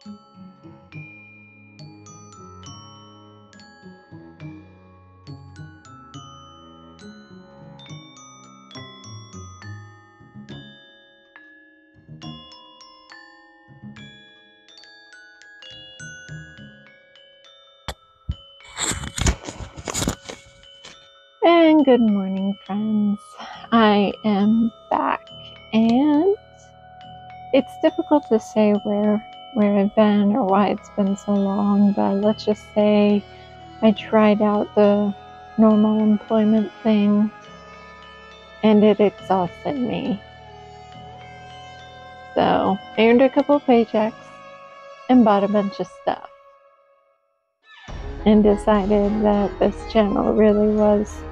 And good morning, friends. I am back, and it's difficult to say where I've been or why it's been so long, but let's just say I tried out the normal employment thing and it exhausted me. So I earned a couple paychecks and bought a bunch of stuff and decided that this channel really was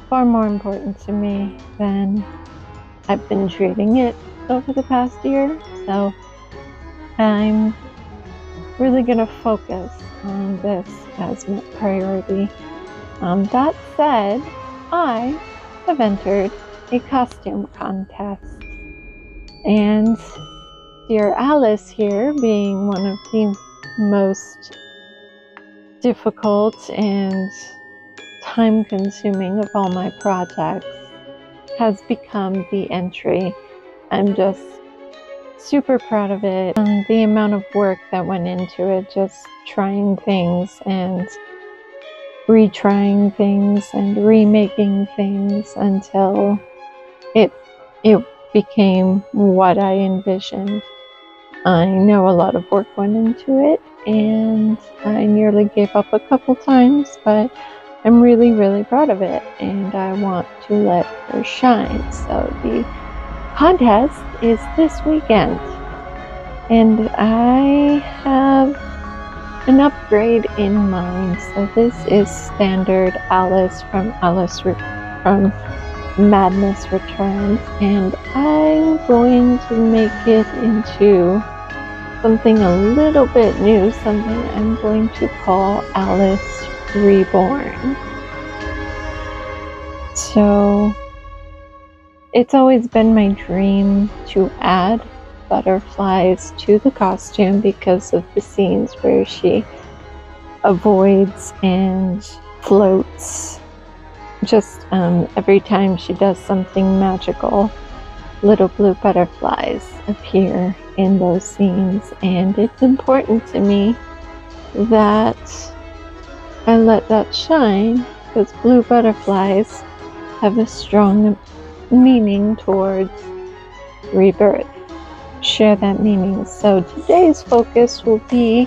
far more important to me than I've been treating it over the past year. So I'm really gonna focus on this as my priority. That said, I have entered a costume contest, and dear Alice here, being one of the most difficult and time-consuming of all my projects, has become the entry. I'm just super proud of it, and the amount of work that went into it, just trying things and retrying things and remaking things until it became what I envisioned. I know a lot of work went into it, and I nearly gave up a couple times, but I'm really, really proud of it, and I want to let her shine. So the contest is this weekend, and I have an upgrade in mind. So this is standard Alice from Madness Returns, and I'm going to make it into something a little bit new, something I'm going to call Alice Reborn. So it's always been my dream to add butterflies to the costume because of the scenes where she avoids and floats. Just every time she does something magical, little blue butterflies appear in those scenes, and it's important to me that I let that shine because blue butterflies have a strong meaning towards rebirth. Share that meaning. So today's focus will be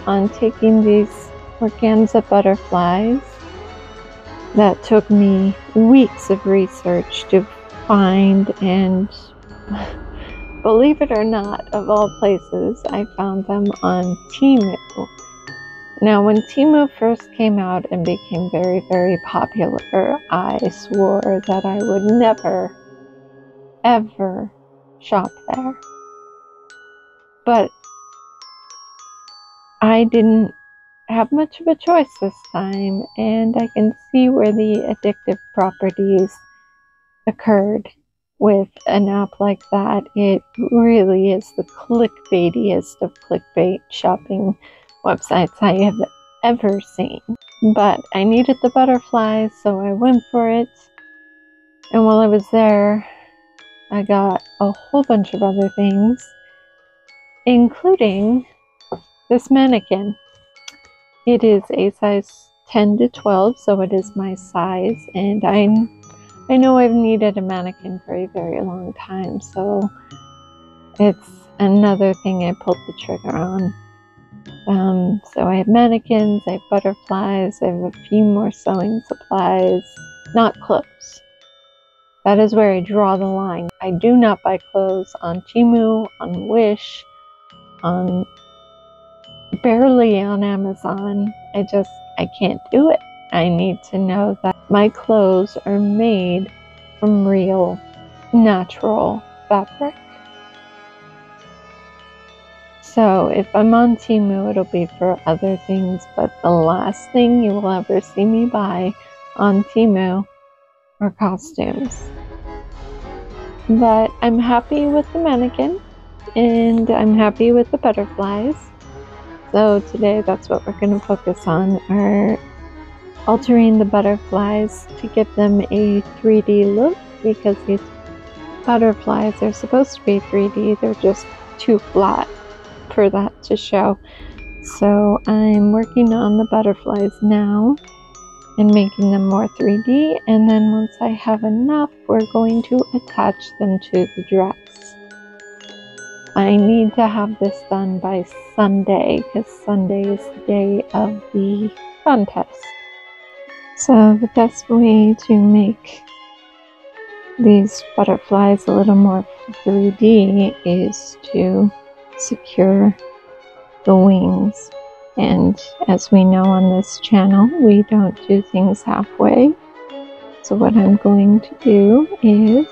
on taking these organza butterflies that took me weeks of research to find, and believe it or not, of all places, I found them on Temu. Now, when Temu first came out and became very, very popular, I swore that I would never, ever shop there. But I didn't have much of a choice this time, and I can see where the addictive properties occurred with an app like that. It really is the clickbaitiest of clickbait shopping websites I have ever seen. But I needed the butterflies, so I went for it. And while I was there, I got a whole bunch of other things, including this mannequin. It is a size 10 to 12, so it is my size, and I know I've needed a mannequin for a very long time, so it's another thing I pulled the trigger on. So I have mannequins, I have butterflies, I have a few more sewing supplies, not clothes. That is where I draw the line. I do not buy clothes on Temu, on Wish, barely on Amazon. I can't do it. I need to know that my clothes are made from real, natural fabric. So if I'm on Temu, it'll be for other things, but the last thing you will ever see me buy on Temu are costumes. But I'm happy with the mannequin, and I'm happy with the butterflies. So today that's what we're going to focus on, are altering the butterflies to give them a 3D look, because these butterflies are supposed to be 3D, they're just too flat for that to show. So I'm working on the butterflies now and making them more 3D, and then once I have enough, we're going to attach them to the dress. I need to have this done by Sunday, because Sunday is the day of the contest. So the best way to make these butterflies a little more 3D is to secure the wings. And as we know on this channel, we don't do things halfway. So what I'm going to do is,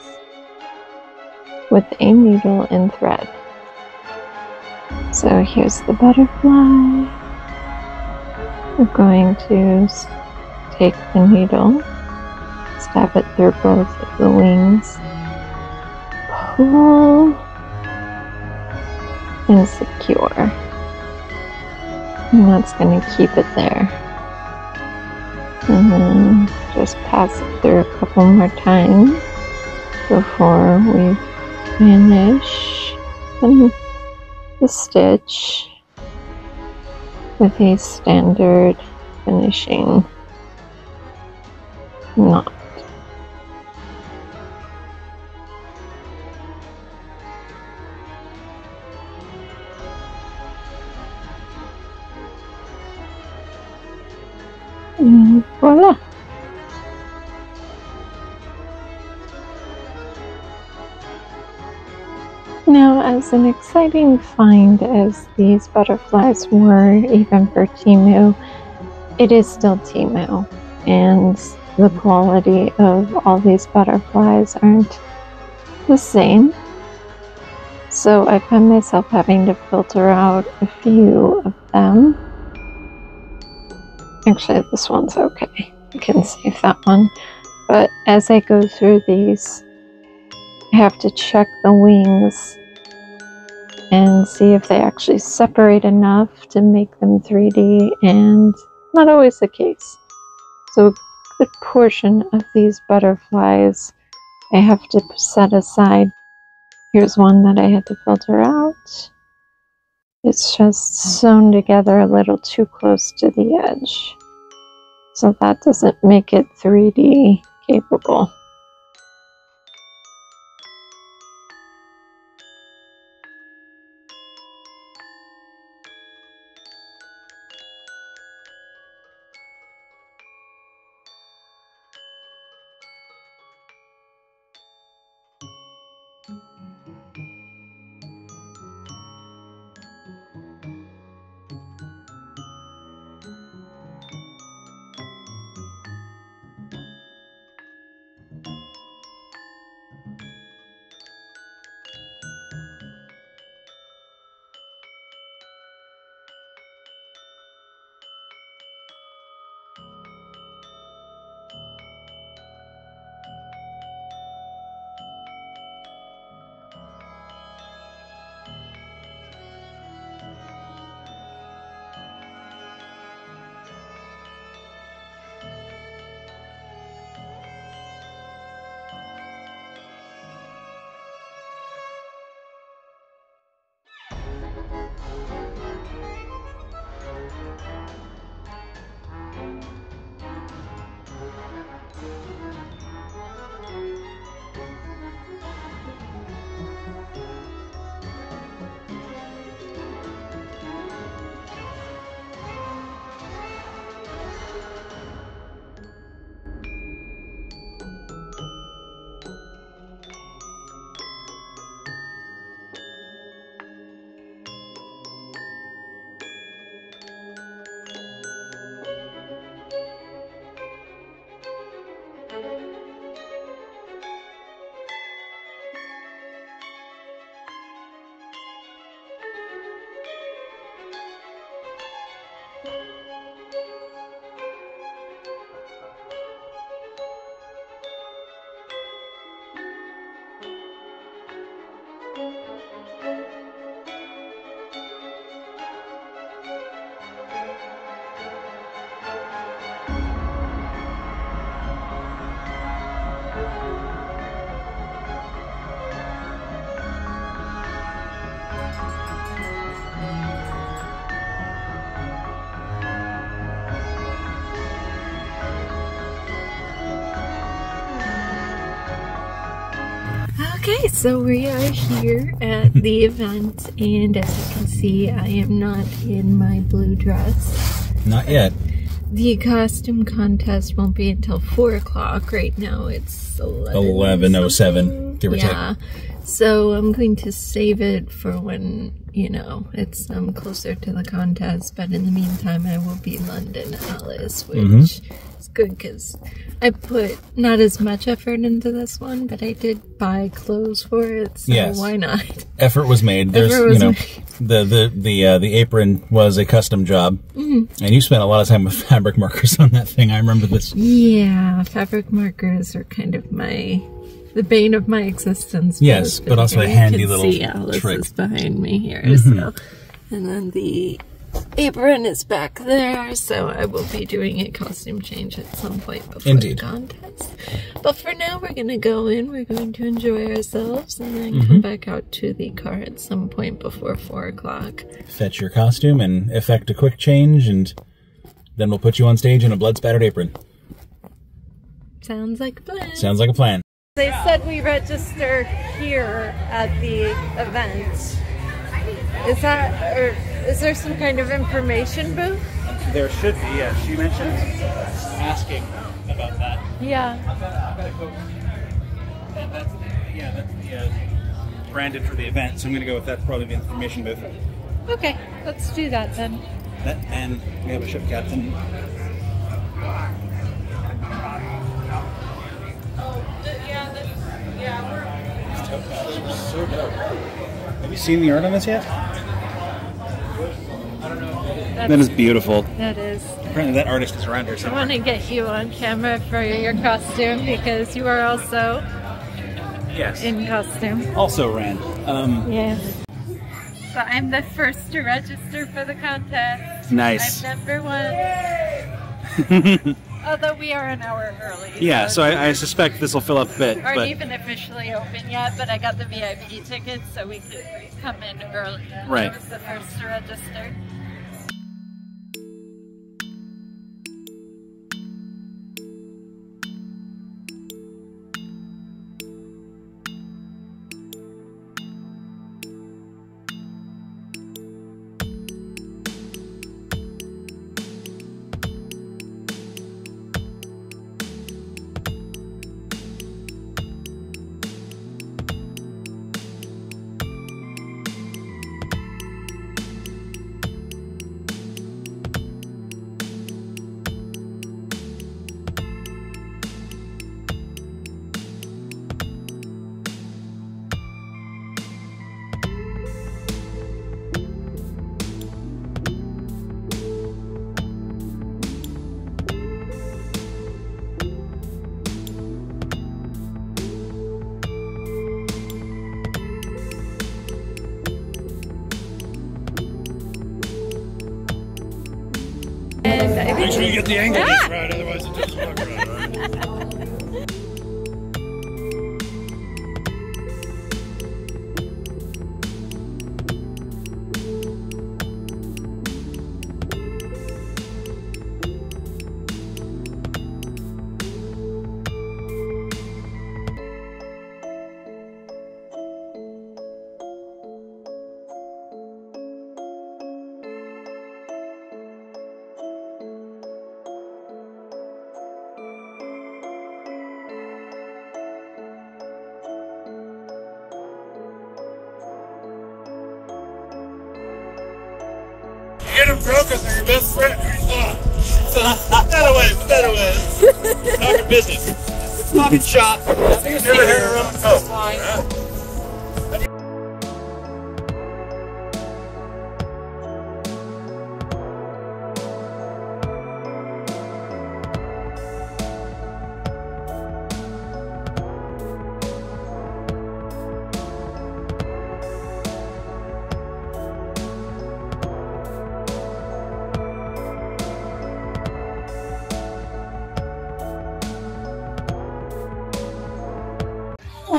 with a needle and thread. So here's the butterfly. We're going to take the needle, stab it through both of the wings, pull, and secure. And that's going to keep it there. And then just pass it through a couple more times before we finish the stitch with a standard finishing knot. And voila! Now, as an exciting find as these butterflies were, even for Temu, it is still Temu, and the quality of all these butterflies aren't the same. So I found myself having to filter out a few of them. Actually, this one's okay. I can save that one. But as I go through these, I have to check the wings and see if they actually separate enough to make them 3D, and not always the case. So a good portion of these butterflies I have to set aside. Here's one that I had to filter out. It's just sewn together a little too close to the edge. So that doesn't make it 3D capable. Okay, so we are here at the event, and as you can see, I am not in my blue dress. Not yet. The costume contest won't be until 4 o'clock. Right now it's 11:07, give or take. Yeah, so I'm going to save it for when, you know, it's closer to the contest. But in the meantime, I will be London Alice, which is good because I put not as much effort into this one, but I did buy clothes for it, so why not? Effort was made. There's, the apron was a custom job, and you spent a lot of time with fabric markers on that thing. I remember this. Yeah, fabric markers are kind of the bane of my existence. Yes, but also a handy little see Alice trick. Is behind me here, so, and then the apron is back there, so I will be doing a costume change at some point before the contest. But for now, we're going to go in, we're going to enjoy ourselves, and then come back out to the car at some point before 4 o'clock. Fetch your costume and effect a quick change, and then we'll put you on stage in a blood-spattered apron. Sounds like a plan. Sounds like a plan. They said we register here at the event. Is that, or is there some kind of information booth? There should be, yeah. She mentioned asking about that. Yeah. And that's the branded for the event, so I'm going to go with that, probably the information booth. Okay, let's do that then. And we have a ship captain. So dope. Have you seen the art on this yet? That is beautiful. That is. Apparently that artist is around here I somewhere. want to get you on camera for your costume because you are also in costume. Also ran. Yes. So I'm the first to register for the contest. Nice. I'm number 1. Although we are an hour early. Yeah, so I suspect this will fill up a bit. Aren't even officially open yet, but I got the VIP tickets so we could come in early. Right. I was the first to register. Make sure you get the angle just right, otherwise it doesn't look right, right? Get him drunk and they're your best friend. Better way. Talking business. Talking shop. Never heard of them. Oh,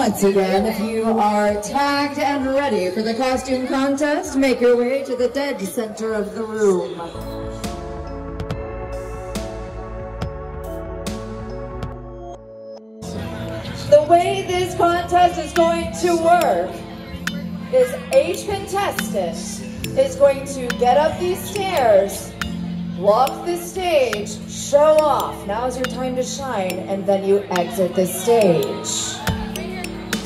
Once again, if you are tagged and ready for the costume contest, make your way to the dead center of the room. The way this contest is going to work is each contestant is going to get up these stairs, walk the stage, show off. Now's your time to shine, and then you exit the stage.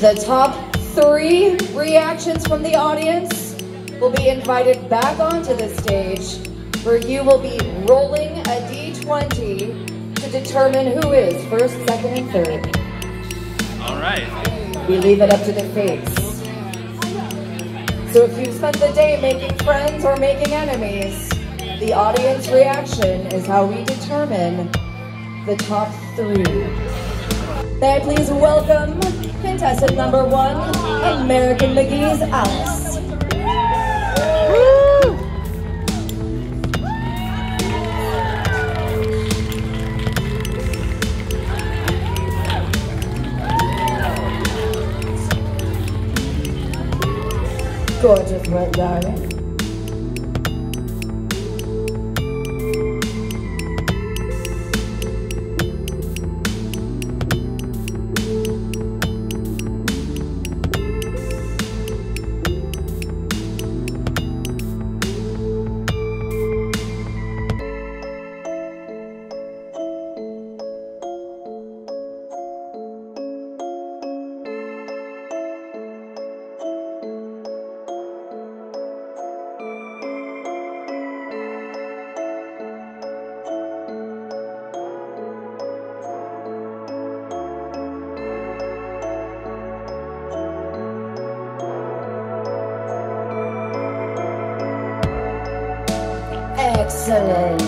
The top 3 reactions from the audience will be invited back onto the stage, where you will be rolling a d20 to determine who is first, second, and third. All right. We leave it up to the fates. So if you've spent the day making friends or making enemies, the audience reaction is how we determine the top 3. May I please welcome contestant number 1, American McGee's Alice. Gorgeous work, darling. Excellent.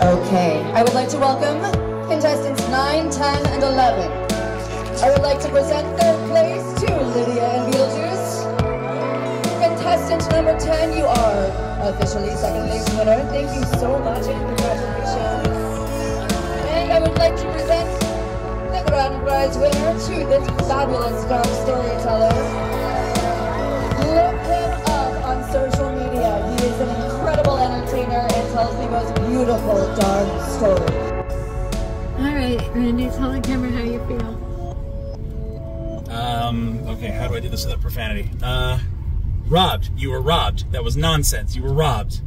Okay, I would like to welcome contestants 9, 10, and 11. I would like to present third place to Lydia and Beetlejuice. Contestant number 10, you are officially second place winner. Thank you so much and congratulations. And I would like to present the grand prize winner to this fabulous dark storyteller. Look him up on social media. He is an incredible entertainer and tells the most beautiful dark stories. Alright, Randy, tell the camera how you feel. Okay, how do I do this without profanity? Robbed. You were robbed. That was nonsense. You were robbed.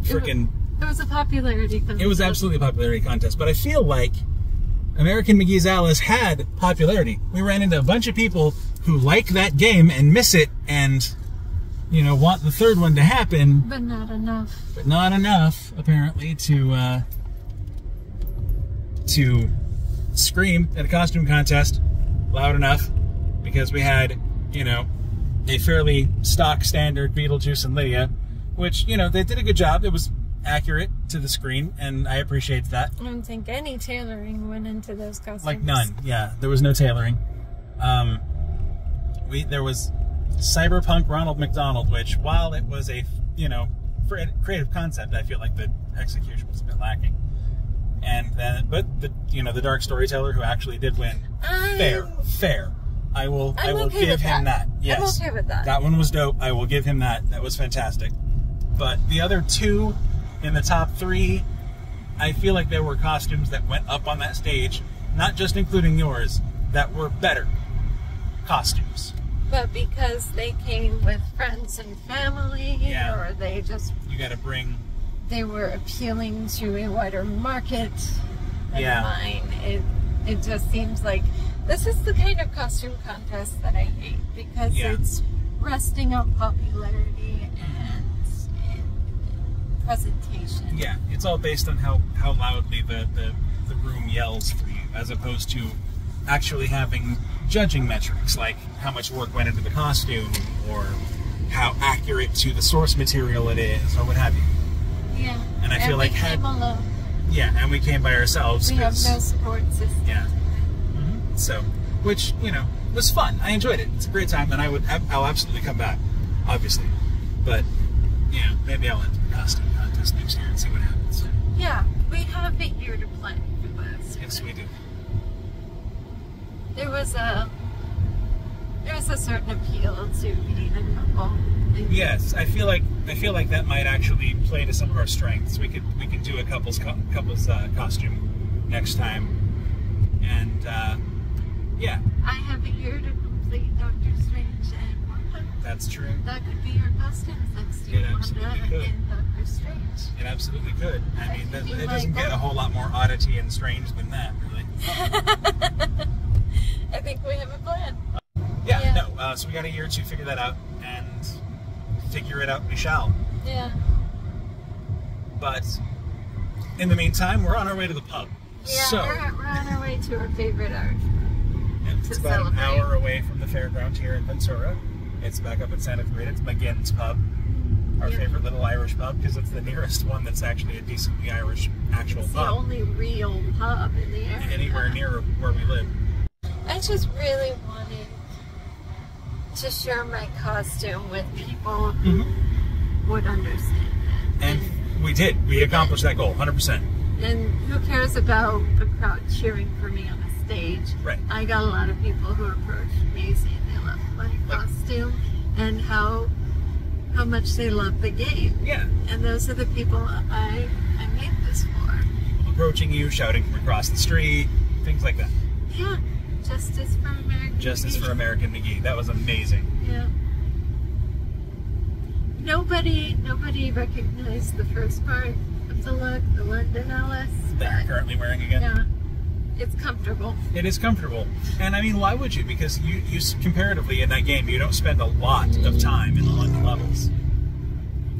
Frickin'... It was a popularity contest. It was absolutely a popularity contest, but I feel like American McGee's Alice had popularity. We ran into a bunch of people who like that game and miss it and, you know, want the third one to happen. But not enough. But not enough, apparently, to scream at a costume contest loud enough, because we had, you know, a fairly stock standard Beetlejuice and Lydia, which, you know, they did a good job. It was accurate to the screen, and I appreciate that. I don't think any tailoring went into those costumes. Like none, yeah. There was no tailoring. There was Cyberpunk Ronald McDonald, which, while it was a, you know, creative concept, I feel like the execution was a bit lacking. And then, but the, you know, the dark storyteller who actually did win, fair. I will give him that. Yes, I'm okay with that. That one was dope. I will give him that. That was fantastic. But the other two in the top 3, I feel like there were costumes that went up on that stage, not just including yours, that were better costumes. But because they came with friends and family, Yeah. or they just... You gotta bring... They were appealing to a wider market than Yeah. mine. It just seems like this is the kind of costume contest that I hate, because it's resting on popularity and presentation. Yeah, it's all based on how loudly the room yells for you, as opposed to actually having judging metrics, like how much work went into the costume, or how accurate to the source material it is, or what have you. Yeah. And I feel like came alone. Yeah, and we came by ourselves. We have no support system. Yeah. Mm-hmm. So, which, you know, was fun. I enjoyed it. It's a great time, and I'll absolutely come back, obviously. But, you know, maybe I'll enter the costume contest next year and see what happens. Yeah, we have a year to plan for this. Yes, we do. There was a certain appeal to being a couple. Yes, I feel like that might actually play to some of our strengths. We can do a couple's costume next time, And yeah. I have a year to complete Doctor Strange and Wanda. That's true. That could be your costumes next year. It absolutely could. In Doctor Strange. It absolutely could. I mean, it my doesn't get a whole lot more oddity and strange than that, really. I think we have a plan. Yeah. No. So we got a year to figure that out, and figure it out we shall. Yeah. But in the meantime, we're on our way to the pub. Yeah, So we're on our way to our favorite art. it's about an hour away from the fairground here in Ventura. It's back up at Santa Clarita. It's McGee's pub, our favorite little Irish pub, because it's the nearest one that's actually a decently Irish actual It's pub. the only real pub in the area. Anywhere near where we live. I just really wanted to share my costume with people who would understand it. And we did. We accomplished that goal, 100%. And who cares about the crowd cheering for me on the stage? Right. I got a lot of people who approached me saying they love my costume and how much they love the game. Yeah. And those are the people I made this for. Approaching you, shouting from across the street, things like that. Yeah. Justice for American Justice McGee. for American McGee. That was amazing. Yeah. Nobody recognized the first part of the look, the London Alice. That you're currently wearing again. Yeah. It's comfortable. It is comfortable. And I mean, why would you? Because you comparatively in that game, you don't spend a lot of time in the London levels,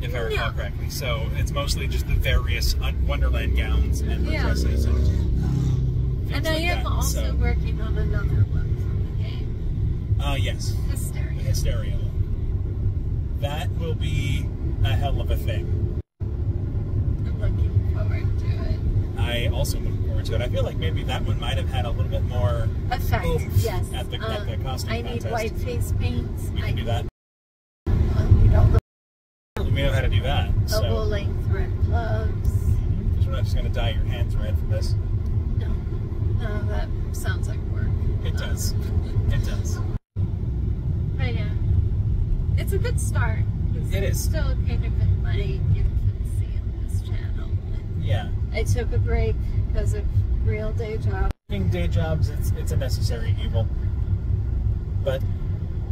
if I recall correctly. So it's mostly just the various Wonderland gowns and the dresses and things And I like am that. also working on another look from the game. Yes. Hysteria. The Hysteria look. That will be a hell of a thing. I'm looking forward to it. I also look forward to it. I feel like maybe that one might have had a little bit more Effect, oomph yes. at the costume I contest. need white face paints. We can do that. You know, We know how to do that. the So. full-length red gloves. Because we're not just going to dye your hands red for this. No, that sounds like work. It does. It does. But yeah, it's a good start. It is. It's still kind of in my infancy in this channel. Yeah. I took a break because of real day job. Working day jobs, it's a necessary evil. But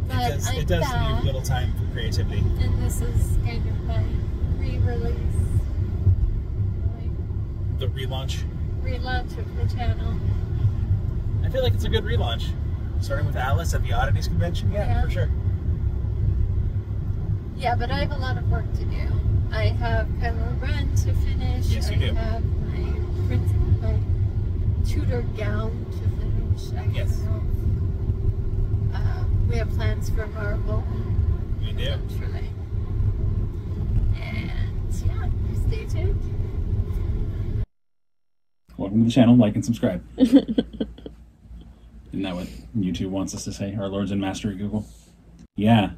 it does leave little time for creativity. And this is kind of my re-release. The relaunch. Relaunch of the channel. I feel like it's a good relaunch. Starting with Alice at the Oddities Convention, yeah, for sure. Yeah, but I have a lot of work to do. I have Kylo Ren to finish. Yes, you do. I have my tutor gown to finish. Yes. We have plans for Marvel. We do. Eventually. And yeah, stay tuned. Welcome to the channel. Like and subscribe. Isn't that what YouTube wants us to say? Our Lords and Master at Google? Yeah.